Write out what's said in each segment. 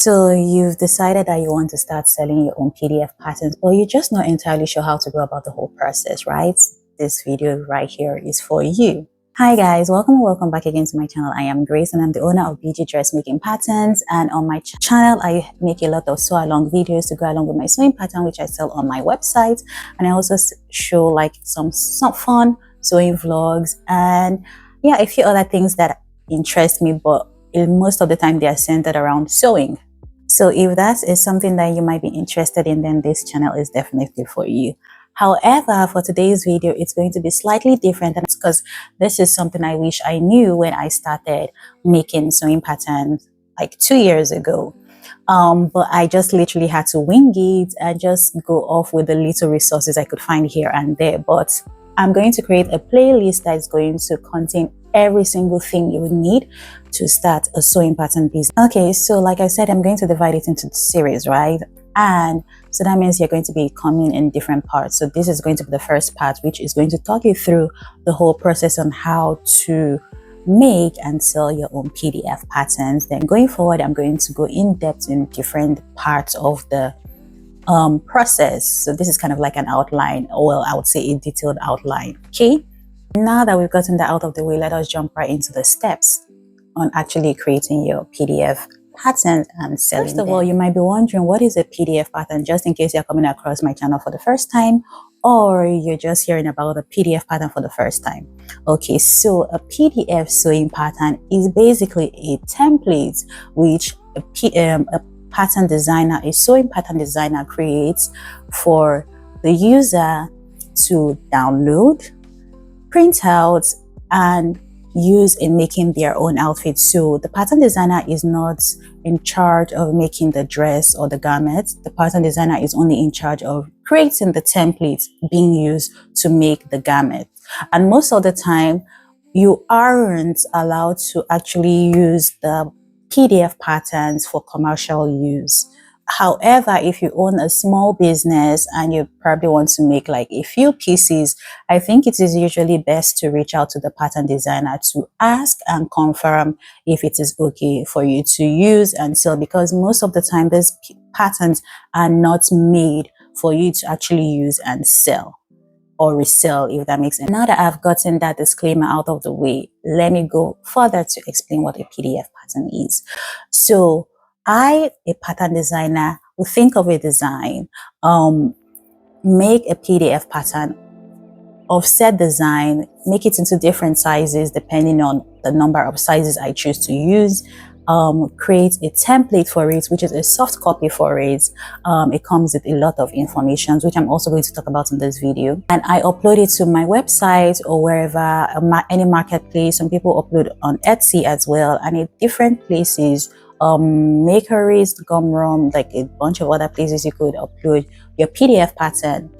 So you've decided that you want to start selling your own PDF patterns, or you're just not entirely sure how to go about the whole process, right? This video right here is for you. Hi guys, welcome and welcome back again to my channel. I am Grace and I'm the owner of BG Dressmaking Patterns, and on my channel I make a lot of sew along videos to go along with my sewing pattern, which I sell on my website, and I also show like some fun sewing vlogs and yeah, a few other things that interest me, but most of the time they are centered around sewing. So if that is something that you might be interested in, then this channel is definitely for you. However, for today's video, it's going to be slightly different, and it's because this is something I wish I knew when I started making sewing patterns like 2 years ago. But I just literally had to wing it and just go off with the little resources I could find here and there. But I'm going to create a playlist that is going to contain every single thing you would need to start a sewing pattern business. Okay, so like I said, I'm going to divide it into the series, right? And so that means you're going to be coming in different parts. So this is going to be the first part, which is going to talk you through the whole process on how to make and sell your own PDF patterns. Then going forward, I'm going to go in depth in different parts of the process. So this is kind of like an outline, or well, I would say a detailed outline. Okay, now that we've gotten that out of the way, let us jump right into the steps on actually creating your PDF patterns and selling them. First of all, you might be wondering, what is a PDF pattern, just in case you're coming across my channel for the first time, or you're just hearing about a PDF pattern for the first time. Okay, so a PDF sewing pattern is basically a template which a pattern designer, a sewing pattern designer, creates for the user to download, print out, and use in making their own outfit. So the pattern designer is not in charge of making the dress or the garment. The pattern designer is only in charge of creating the templates being used to make the garment. And most of the time, you aren't allowed to actually use the PDF patterns for commercial use. However, if you own a small business and you probably want to make like a few pieces, I think it is usually best to reach out to the pattern designer to ask and confirm if it is okay for you to use and sell, because most of the time these patterns are not made for you to actually use and sell or resell, if that makes sense. Now that I've gotten that disclaimer out of the way, let me go further to explain what a PDF pattern is. So I, a pattern designer, will think of a design, make a PDF pattern of said design, make it into different sizes depending on the number of sizes I choose to use, create a template for it, which is a soft copy for it. It comes with a lot of information, which I'm also going to talk about in this video. And I upload it to my website or wherever, any marketplace. Some people upload on Etsy as well, and in different places, Makeries, Gumroom, like a bunch of other places you could upload your PDF pattern.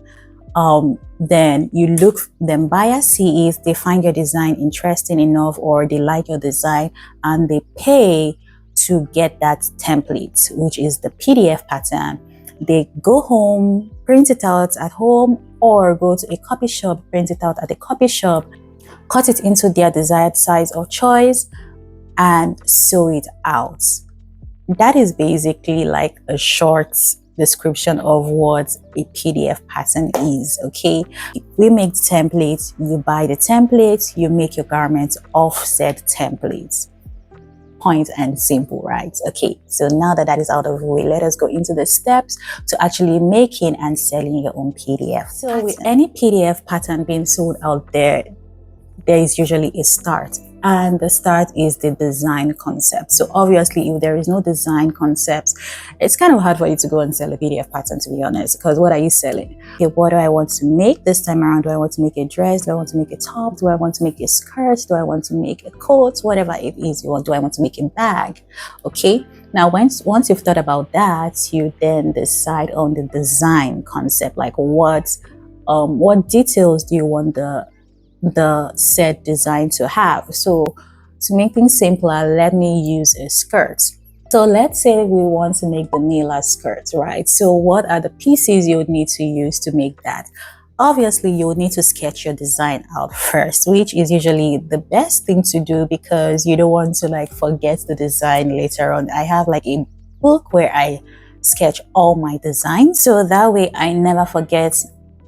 Then you look, then buyers see it, they find your design interesting enough, or they like your design and they pay to get that template, which is the PDF pattern. They go home, print it out at home, or go to a copy shop, print it out at a copy shop, cut it into their desired size or choice, and sew it out. That is basically like a short description of what a PDF pattern is. Okay, we make templates, you buy the templates, you make your garments off said templates. Point and simple, right? Okay, so now that is out of the way, let us go into the steps to actually making and selling your own PDF. So with any PDF pattern being sold out there, there is usually a start, and the start is the design concept. So obviously, if there is no design concept, it's kind of hard for you to go and sell a PDF pattern, to be honest, because what are you selling? Okay, what do I want to make this time around? Do I want to make a dress? Do I want to make a top? Do I want to make a skirt? Do I want to make a coat? Whatever it is you want. Do I want to make a bag? Okay, now once you've thought about that, you then decide on the design concept, like what details do you want the said design to have. So to make things simpler, let me use a skirt. So let's say we want to make the Mila skirt, right? So what are the pieces you would need to use to make that? Obviously, you would need to sketch your design out first, which is usually the best thing to do because you don't want to like forget the design later on. I have like a notebook where I sketch all my designs, so that way I never forget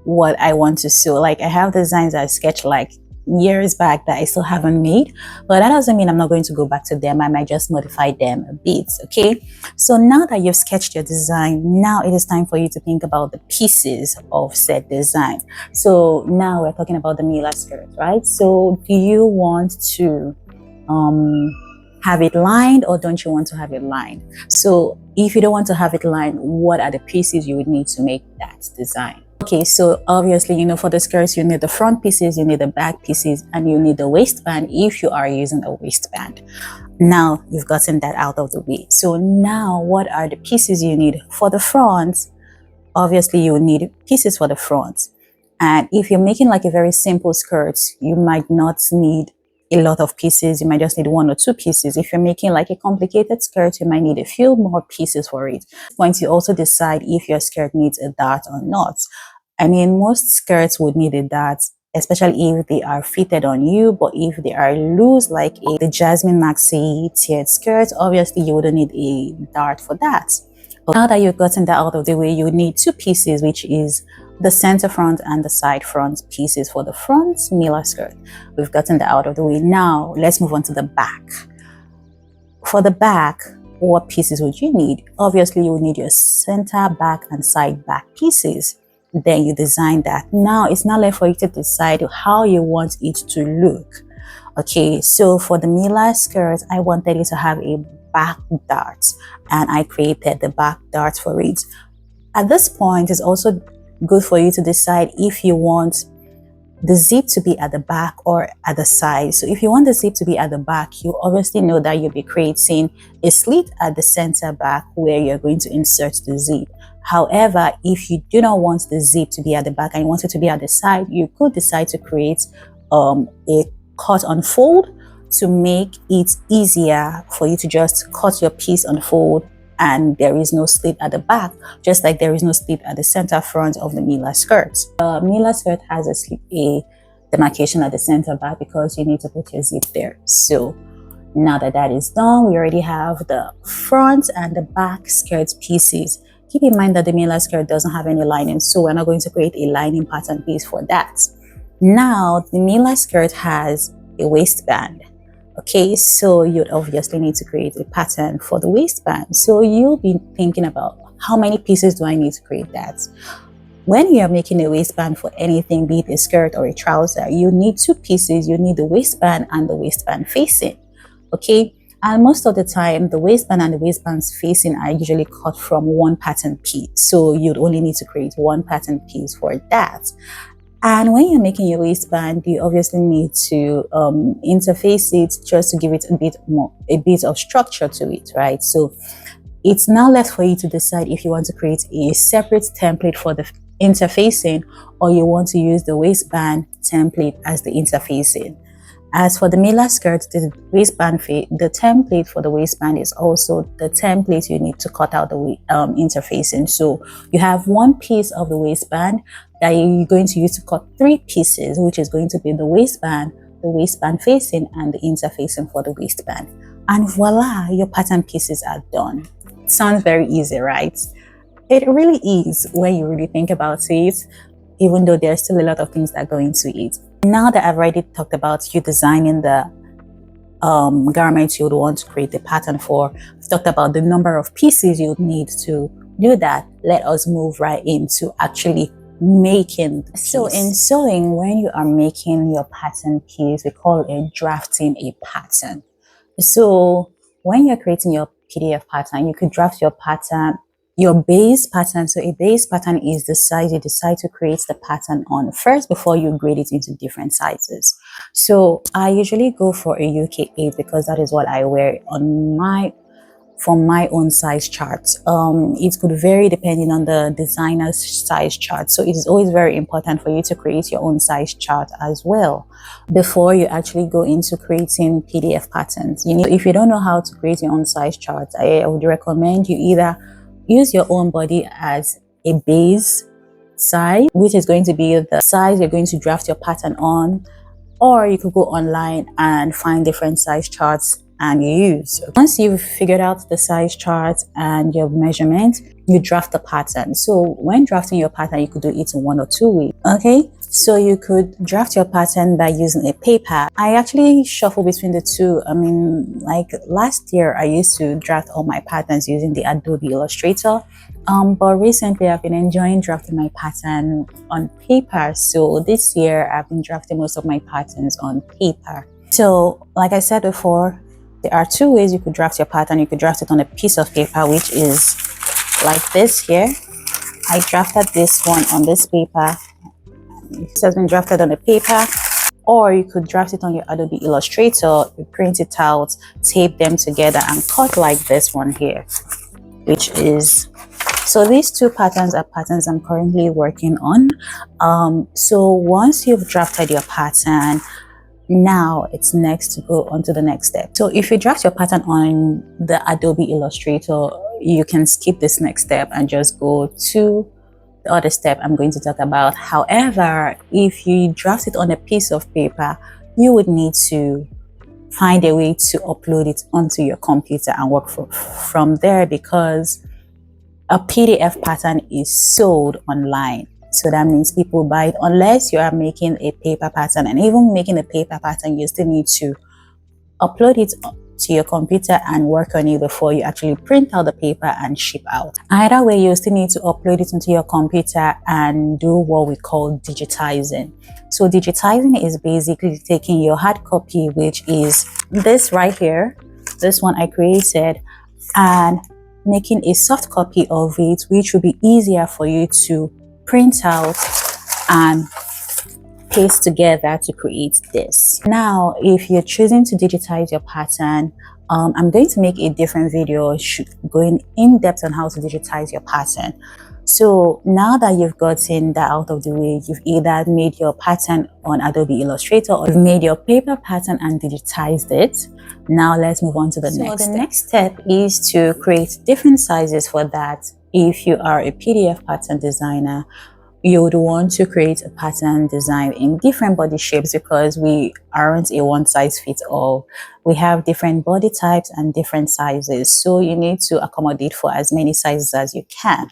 what I want to sew. Like, I have designs I sketched like years back that I still haven't made, but that doesn't mean I'm not going to go back to them. I might just modify them a bit. Okay, so now that you've sketched your design, now it is time for you to think about the pieces of said design. So now we're talking about the Mila skirt, right? So do you want to have it lined, or don't you want to have it lined? So if you don't want to have it lined, what are the pieces you would need to make that design? Okay, so obviously, for the skirts, you need the front pieces, you need the back pieces, and you need the waistband if you are using a waistband. Now you've gotten that out of the way. So now what are the pieces you need for the front? Obviously, you need pieces for the front. And if you're making like a very simple skirt, you might not need a lot of pieces. You might just need 1 or 2 pieces. If you're making like a complicated skirt, you might need a few more pieces for it. At this point, you also decide if your skirt needs a dart or not. I mean, most skirts would need a dart, especially if they are fitted on you, but if they are loose, like the Jasmine maxi tiered skirt, obviously you wouldn't need a dart for that. But now that you've gotten that out of the way, you need 2 pieces, which is the center front and the side front pieces for the front Mila skirt. We've gotten that out of the way. Now let's move on to the back. For the back, what pieces would you need? Obviously, you would need your center back and side back pieces. Then you design that. Now it's not left for you to decide how you want it to look. Okay, so for the Mila skirt, I wanted it to have a back dart, and I created the back dart for it. At this point, it's also good for you to decide if you want the zip to be at the back or at the side. So if you want the zip to be at the back, you obviously know that you'll be creating a slit at the center back where you're going to insert the zip. However, if you do not want the zip to be at the back and you want it to be at the side, you could decide to create a cut on fold to make it easier for you to just cut your piece on fold, and there is no slit at the back, just like there is no slit at the center front of the Mila skirt. The Mila skirt has a demarcation at the center back because you need to put your zip there. So now that that is done, we already have the front and the back skirt pieces. Keep in mind that the Mila skirt doesn't have any lining, so we're not going to create a lining pattern piece for that. Now, the Mila skirt has a waistband. Okay, so you'd obviously need to create a pattern for the waistband. So you'll be thinking about how many pieces do I need to create that? When you're making a waistband for anything, be it a skirt or a trouser, you need 2 pieces. You need the waistband and the waistband facing. Okay, and most of the time, the waistband and the waistband's facing are usually cut from 1 pattern piece. So you'd only need to create 1 pattern piece for that. And when you're making your waistband, you obviously need to interface it just to give it a bit of structure to it, right? So it's now left for you to decide if you want to create a separate template for the interfacing, or you want to use the waistband template as the interfacing. As for the Mila skirt, the template for the waistband is also the template you need to cut out the interfacing. So you have 1 piece of the waistband that you're going to use to cut 3 pieces, which is going to be the waistband facing, and the interfacing for the waistband. And voila, your pattern pieces are done. Sounds very easy, right? It really is when you really think about it, even though there's still a lot of things that go into it. Now that I've already talked about you designing the garment you would want to create the pattern for, we've talked about the number of pieces you would need to do that. Let us move right into actually making the piece. So in sewing, when you are making your pattern piece, we call it drafting a pattern. So when you're creating your PDF pattern, you could draft your pattern, your base pattern. So a base pattern is the size you decide to create the pattern on first before you grade it into different sizes. So I usually go for a UK 8 because that is what I wear on from my own size chart. It could vary depending on the designer's size chart. So it is always very important for you to create your own size chart as well before you actually go into creating PDF patterns. If you don't know how to create your own size chart, I would recommend you either use your own body as a base size, which is going to be the size you're going to draft your pattern on, or you could go online and find different size charts and use. Once you've figured out the size chart and your measurements, you draft the pattern. So when drafting your pattern, you could do it in 1 or 2 ways. Okay, so you could draft your pattern by using a paper. I actually shuffle between the two. I mean, like last year I used to draft all my patterns using the Adobe Illustrator, but recently I've been enjoying drafting my pattern on paper. So this year I've been drafting most of my patterns on paper. So like I said before, there are 2 ways you could draft your pattern. You could draft it on a piece of paper, which is like this here. I drafted this one on this paper. This has been drafted on a paper. Or you could draft it on your Adobe Illustrator, you print it out, tape them together and cut like this one here, which is... So these 2 patterns are patterns I'm currently working on. So once you've drafted your pattern, now it's next to go on to the next step. So if you draft your pattern on the Adobe Illustrator, you can skip this next step and just go to the other step I'm going to talk about. However, if you draft it on a piece of paper, you would need to find a way to upload it onto your computer and work from there, because a PDF pattern is sold online. So that means people buy it unless you are making a paper pattern. And even making a paper pattern, you still need to upload it to your computer and work on it before you actually print out the paper and ship out. Either way, you still need to upload it into your computer and do what we call digitizing. So digitizing is basically taking your hard copy, which is this right here, this one I created, and making a soft copy of it, which will be easier for you to print out and paste together to create this. Now, if you're choosing to digitize your pattern, I'm going to make a different video going in depth on how to digitize your pattern. So now that you've gotten that out of the way, you've either made your pattern on Adobe Illustrator or you've made your paper pattern and digitized it. Now let's move on to the next step. So the next step is to create different sizes for that. If you are a PDF pattern designer, you would want to create a pattern design in different body shapes, because we aren't a one-size-fits-all. We have different body types and different sizes, so you need to accommodate for as many sizes as you can.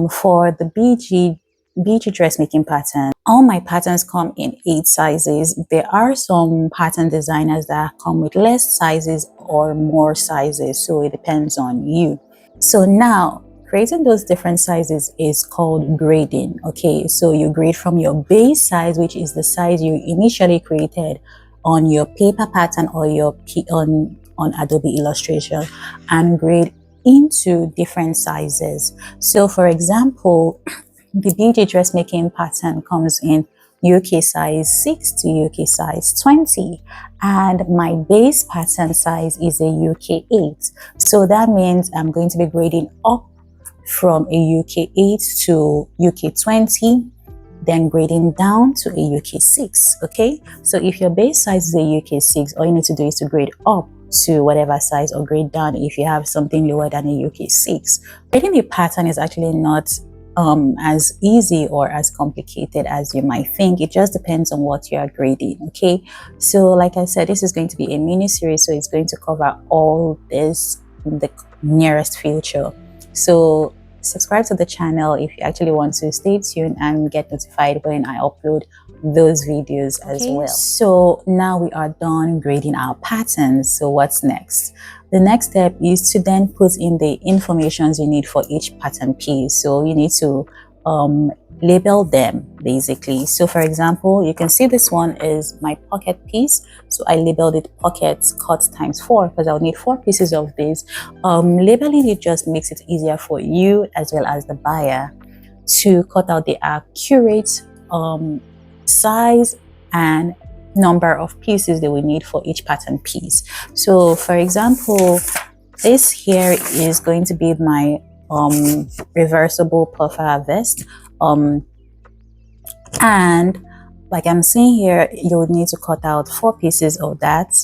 For the BG dressmaking pattern, all my patterns come in 8 sizes. There are some pattern designers that come with less sizes or more sizes, so it depends on you. So now, creating those different sizes is called grading. Okay, so you grade from your base size, which is the size you initially created on your paper pattern or your on Adobe Illustrator, and grade into different sizes. So for example, the BG dressmaking pattern comes in UK size 6 to UK size 20, and my base pattern size is a UK 8. So that means I'm going to be grading up from a UK 8 to UK 20, then grading down to a UK 6. Okay, so if your base size is a UK 6, all you need to do is to grade up to whatever size, or grade down if you have something lower than a UK 6. Grading a pattern is actually not as easy or as complicated as you might think. It just depends on what you are grading. Okay, so like I said, this is going to be a mini series, so it's going to cover all this in the nearest future. So subscribe to the channel if you actually want to. Stay tuned and get notified when I upload those videos as well. So now we are done grading our patterns. So what's next? The next step is to then put in the informations you need for each pattern piece. So you need to label them basically. So for example, you can see this one is my pocket piece, so I labeled it pockets cut ×4 because I'll need 4 pieces of this. Labeling it just makes it easier for you as well as the buyer to cut out the accurate size and number of pieces they will need for each pattern piece. So for example, this here is going to be my reversible puffer vest, and like I'm saying here, you would need to cut out 4 pieces of that.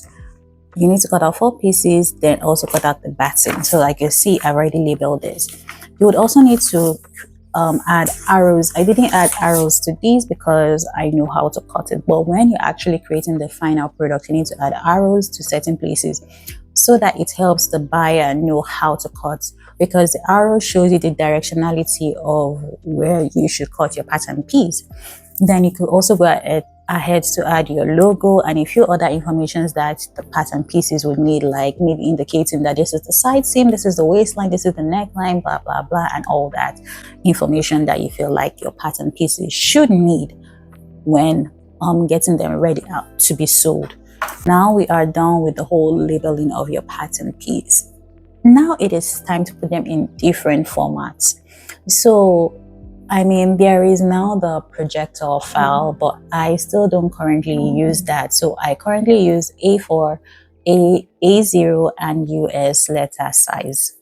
You need to cut out 4 pieces, then also cut out the button. So like you see, I've already labeled this. You would also need to add arrows. I didn't add arrows to these because I know how to cut it, but when you're actually creating the final product, you need to add arrows to certain places so that it helps the buyer know how to cut, because the arrow shows you the directionality of where you should cut your pattern piece. Then you could also go ahead to add your logo and a few other informations that the pattern pieces would need, like maybe indicating that this is the side seam, this is the waistline, this is the neckline, blah blah blah, and all that information that you feel like your pattern pieces should need when getting them ready out to be sold. Now we are done with the whole labeling of your pattern piece. Now it is time to put them in different formats. So I mean, there is now the projector file, but I still don't currently use that. So I currently use A4, A0, and US letter size.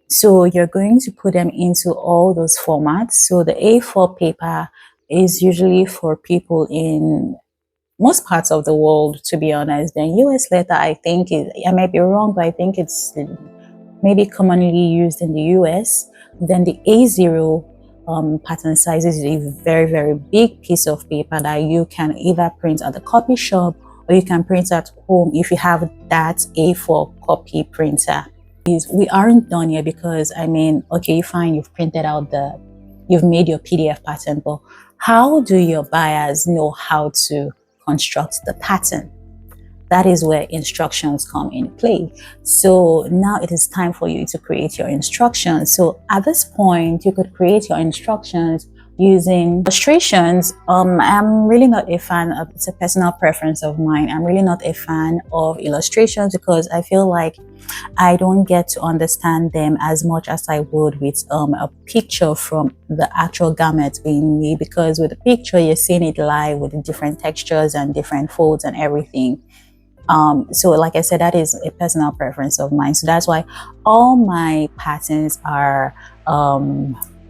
So you're going to put them into all those formats. So the A4 paper is usually for people in most parts of the world, to be honest. Then US letter, I think I might be wrong, but I think it's maybe commonly used in the US. Then the A0 pattern size is a very, very big piece of paper that you can either print at the copy shop or you can print at home if you have that A4 copy printer. We aren't done yet, because I mean, okay, fine, you've printed out you've made your PDF pattern, but how do your buyers know how to construct the pattern? That is where instructions come in play. So now it is time for you to create your instructions. So at this point, you could create your instructions using illustrations. I'm really not a fan of, it's a personal preference of mine, I'm really not a fan of illustrations because I feel like I don't get to understand them as much as I would with a picture from the actual garment being made, because with the picture you're seeing it live with the different textures and different folds and everything. So like I said, that is a personal preference of mine. So that's why all my patterns are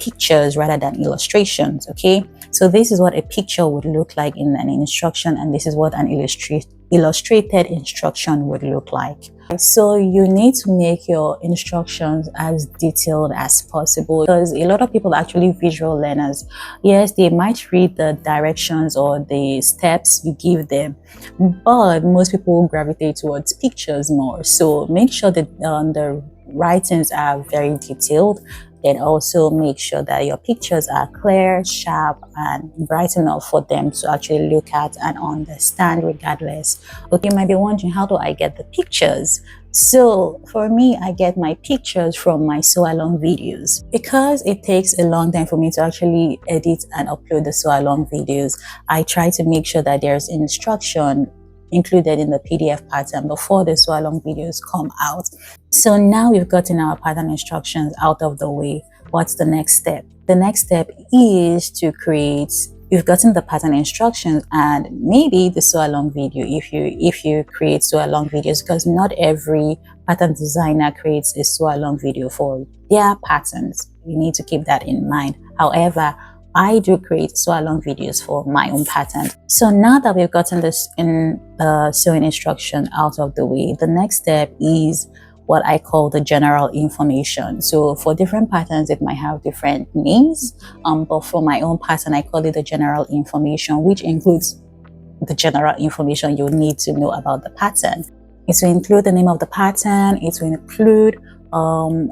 pictures rather than illustrations. Okay, so this is what a picture would look like in an instruction, and this is what an illustrated instruction would look like. So you need to make your instructions as detailed as possible, because a lot of people are actually visual learners. Yes, they might read the directions or the steps you give them, but most people gravitate towards pictures more. So make sure that the writings are very detailed. Then also make sure that your pictures are clear, sharp, and bright enough for them to actually look at and understand regardless. Okay, you might be wondering, how do I get the pictures? So for me, I get my pictures from my sew along videos. Because it takes a long time for me to actually edit and upload the sew along videos, I try to make sure that there's instruction included in the PDF pattern before the sew along videos come out. So now we've gotten our pattern instructions out of the way. What's the next step? The next step is to create, you've gotten the pattern instructions and maybe the sew along video if you create sew along videos, because not every pattern designer creates a sew along video for their patterns. You need to keep that in mind. However, I do create sew along videos for my own pattern. So now that we've gotten this in sewing instruction out of the way, the next step is what I call the general information. So for different patterns, it might have different names, but for my own pattern, I call it the general information, which includes the general information you need to know about the pattern. It will include the name of the pattern. It will include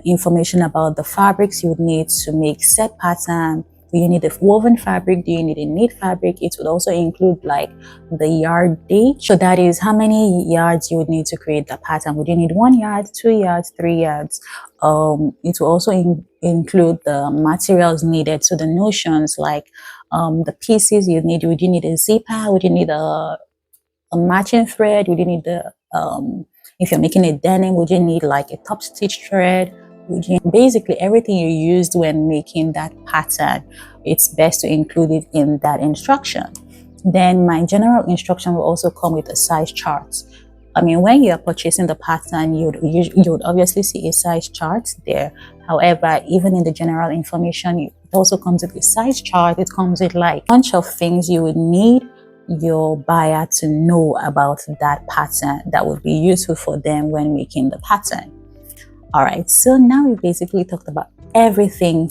information about the fabrics you would need to make said pattern. Do you need a woven fabric? Do you need a knit fabric? It would also include like the yard date. So that is how many yards you would need to create the pattern. Would you need 1 yard, 2 yards, 3 yards? It will also include the materials needed. So the notions like the pieces you need. Would you need a zipper? Would you need a matching thread? Would you need the if you're making a denim, would you need like a top stitch thread? Basically everything you used when making that pattern, it's best to include it in that instruction. Then my general instruction will also come with a size chart. I mean, when you are purchasing the pattern, you would obviously see a size chart there. However, even in the general information, it also comes with a size chart. It comes with like a bunch of things you would need your buyer to know about that pattern that would be useful for them when making the pattern. All right, so now we basically talked about everything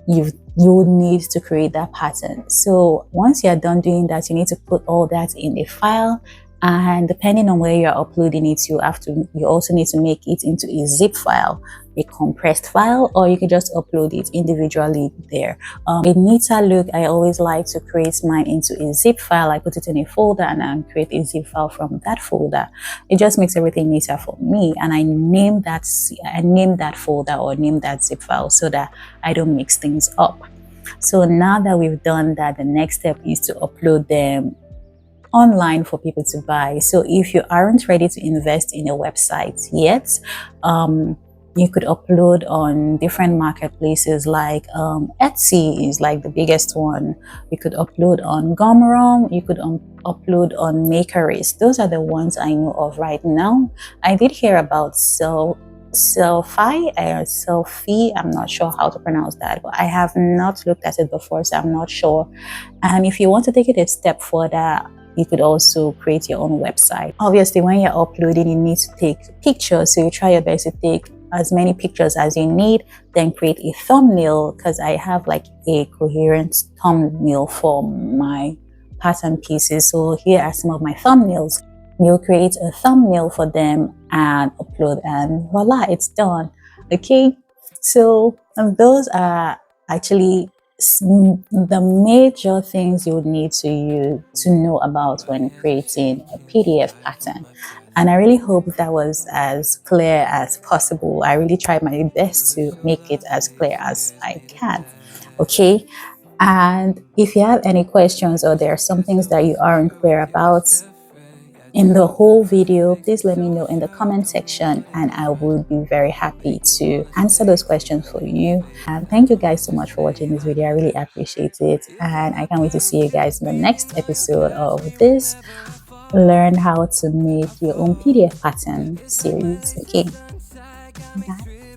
you would need to create that pattern. So once you're done doing that, you need to put all that in a file And depending on where you're uploading it, you also need to make it into a zip file, a compressed file, or you can just upload it individually there. A neater look, I always like to create mine into a zip file. I put it in a folder and then create a zip file from that folder. It just makes everything neater for me, and I name that folder or name that zip file so that I don't mix things up. So now that we've done that, the next step is to upload them online for people to buy. So if you aren't ready to invest in a website yet, you could upload on different marketplaces like Etsy is like the biggest one. You could upload on Gumroad. You could upload on Makerist. Those are the ones I know of right now. I did hear about Selfie. I'm not sure how to pronounce that, but I have not looked at it before, so I'm not sure. And if you want to take it a step further, you could also create your own website. Obviously, when you're uploading, you need to take pictures, so you try your best to take as many pictures as you need, then create a thumbnail, because I have like a coherent thumbnail for my pattern pieces. So here are some of my thumbnails. You'll create a thumbnail for them and upload, and voila, it's done. Okay, so those are actually the major things you would need to know about when creating a PDF pattern. And I really hope that was as clear as possible. I really tried my best to make it as clear as I can. Okay, and if you have any questions or there are some things that you aren't clear about in the whole video, please let me know in the comment section, and I will be very happy to answer those questions for you. And thank you guys so much for watching this video. I really appreciate it, and I can't wait to see you guys in the next episode of this Learn How to Make Your Own PDF Pattern series. Okay, bye.